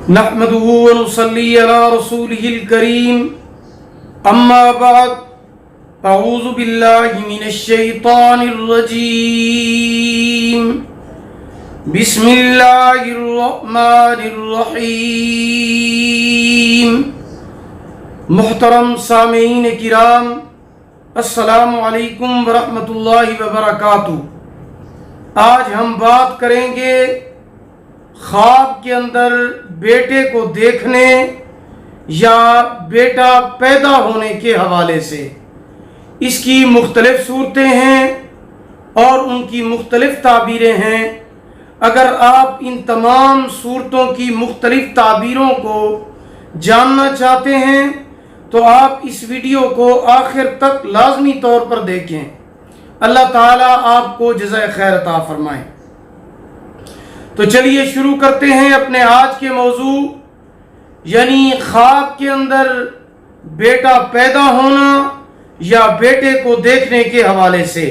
نحمده ونصلي على رسوله الكريم اما بعد اعوذ باللہ من الشیطان الرجیم بسم اللہ الرحمن الرحیم۔ محترم سامعین کرام، السلام علیکم ورحمۃ اللہ وبرکاتہ۔ آج ہم بات کریں گے خواب کے اندر بیٹے کو دیکھنے یا بیٹا پیدا ہونے کے حوالے سے۔ اس کی مختلف صورتیں ہیں اور ان کی مختلف تعبیریں ہیں۔ اگر آپ ان تمام صورتوں کی مختلف تعبیروں کو جاننا چاہتے ہیں تو آپ اس ویڈیو کو آخر تک لازمی طور پر دیکھیں۔ اللہ تعالیٰ آپ کو جزائے خیر عطا فرمائے۔ تو چلیے شروع کرتے ہیں اپنے آج کے موضوع، یعنی خواب کے اندر بیٹا پیدا ہونا یا بیٹے کو دیکھنے کے حوالے سے۔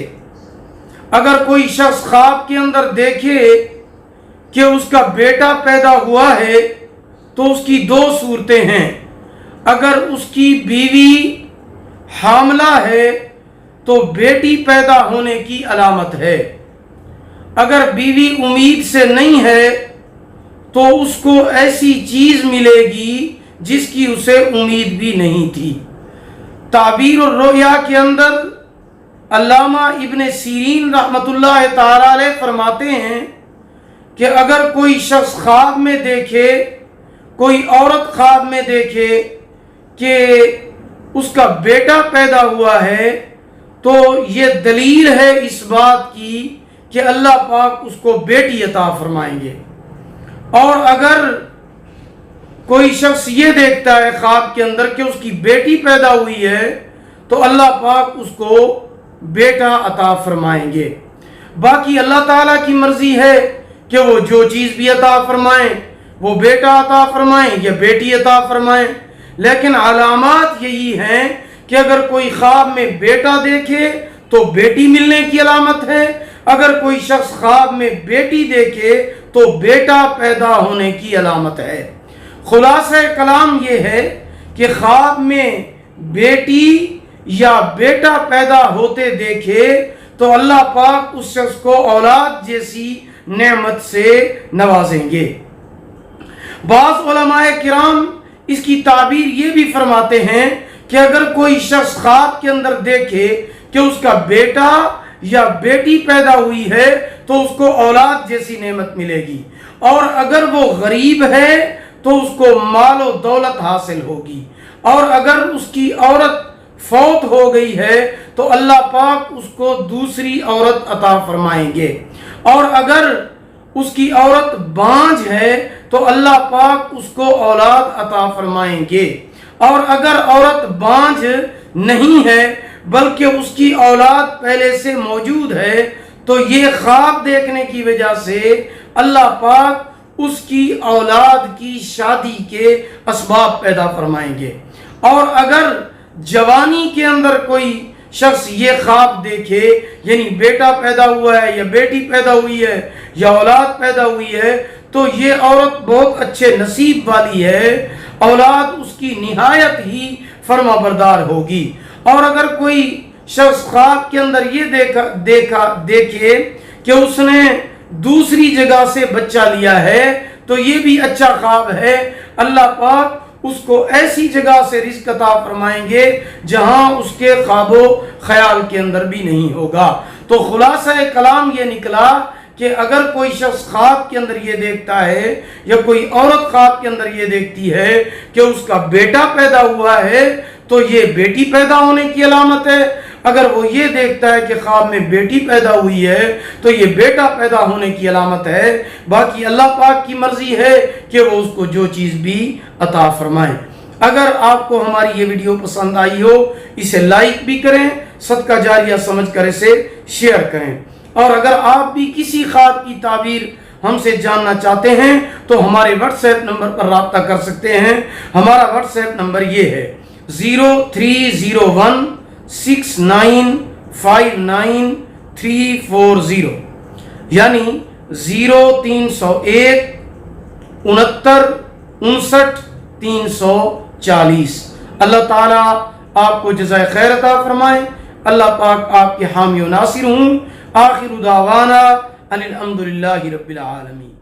اگر کوئی شخص خواب کے اندر دیکھے کہ اس کا بیٹا پیدا ہوا ہے تو اس کی دو صورتیں ہیں۔ اگر اس کی بیوی حاملہ ہے تو بیٹی پیدا ہونے کی علامت ہے۔ اگر بیوی امید سے نہیں ہے تو اس کو ایسی چیز ملے گی جس کی اسے امید بھی نہیں تھی۔ تعبیر الرؤیا کے اندر علامہ ابن سیرین رحمۃ اللہ تعالی علیہ فرماتے ہیں کہ اگر کوئی شخص خواب میں دیکھے، کوئی عورت خواب میں دیکھے کہ اس کا بیٹا پیدا ہوا ہے تو یہ دلیل ہے اس بات کی کہ اللہ پاک اس کو بیٹی عطا فرمائیں گے۔ اور اگر کوئی شخص یہ دیکھتا ہے خواب کے اندر کہ اس کی بیٹی پیدا ہوئی ہے تو اللہ پاک اس کو بیٹا عطا فرمائیں گے۔ باقی اللہ تعالیٰ کی مرضی ہے کہ وہ جو چیز بھی عطا فرمائیں، وہ بیٹا عطا فرمائیں یا بیٹی عطا فرمائیں، لیکن علامات یہی ہیں کہ اگر کوئی خواب میں بیٹا دیکھے تو بیٹی ملنے کی علامت ہے، اگر کوئی شخص خواب میں بیٹی دیکھے تو بیٹا پیدا ہونے کی علامت ہے۔ خلاصہ کلام یہ ہے کہ خواب میں بیٹی یا بیٹا پیدا ہوتے دیکھے تو اللہ پاک اس شخص کو اولاد جیسی نعمت سے نوازیں گے۔ بعض علماء کرام اس کی تعبیر یہ بھی فرماتے ہیں کہ اگر کوئی شخص خواب کے اندر دیکھے کہ اس کا بیٹا یا بیٹی پیدا ہوئی ہے تو اس کو اولاد جیسی نعمت ملے گی، اور اگر وہ غریب ہے تو اس کو مال و دولت حاصل ہوگی، اور اگر اس کی عورت فوت ہو گئی ہے تو اللہ پاک اس کو دوسری عورت عطا فرمائیں گے، اور اگر اس کی عورت بانجھ ہے تو اللہ پاک اس کو اولاد عطا فرمائیں گے، اور اگر عورت بانجھ نہیں ہے بلکہ اس کی اولاد پہلے سے موجود ہے تو یہ خواب دیکھنے کی وجہ سے اللہ پاک اس کی اولاد کی شادی کے اسباب پیدا فرمائیں گے۔ اور اگر جوانی کے اندر کوئی شخص یہ خواب دیکھے، یعنی بیٹا پیدا ہوا ہے یا بیٹی پیدا ہوئی ہے یا اولاد پیدا ہوئی ہے، تو یہ عورت بہت اچھے نصیب والی ہے، اولاد اس کی نہایت ہی فرما بردار ہوگی۔ اور اگر کوئی شخص خواب کے اندر یہ دیکھے کہ اس نے دوسری جگہ سے بچہ لیا ہے تو یہ بھی اچھا خواب ہے، اللہ پاک اس کو ایسی جگہ سے رزق عطا فرمائیں گے جہاں اس کے خواب و خیال کے اندر بھی نہیں ہوگا۔ تو خلاصہ کلام یہ نکلا کہ اگر کوئی شخص خواب کے اندر یہ دیکھتا ہے یا کوئی عورت خواب کے اندر یہ دیکھتی ہے کہ اس کا بیٹا پیدا ہوا ہے تو یہ بیٹی پیدا ہونے کی علامت ہے، اگر وہ یہ دیکھتا ہے کہ خواب میں بیٹی پیدا ہوئی ہے تو یہ بیٹا پیدا ہونے کی علامت ہے۔ باقی اللہ پاک کی مرضی ہے کہ وہ اس کو جو چیز بھی عطا فرمائے۔ اگر آپ کو ہماری یہ ویڈیو پسند آئی ہو اسے لائک بھی کریں، صدقہ جاریہ سمجھ کر اسے شیئر کریں، اور اگر آپ بھی کسی خواب کی تعبیر ہم سے جاننا چاہتے ہیں تو ہمارے واٹس ایپ نمبر پر رابطہ کر سکتے ہیں۔ ہمارا واٹس ایپ نمبر یہ ہے 0301695940، یعنی 0301 69 59 340۔ اللہ تعالیٰ آپ کو جزائے خیر عطا فرمائے، اللہ پاک آپ کے حامی و ناصر ہوں۔ آخر دعوانا ان الحمد للہ رب العالمین۔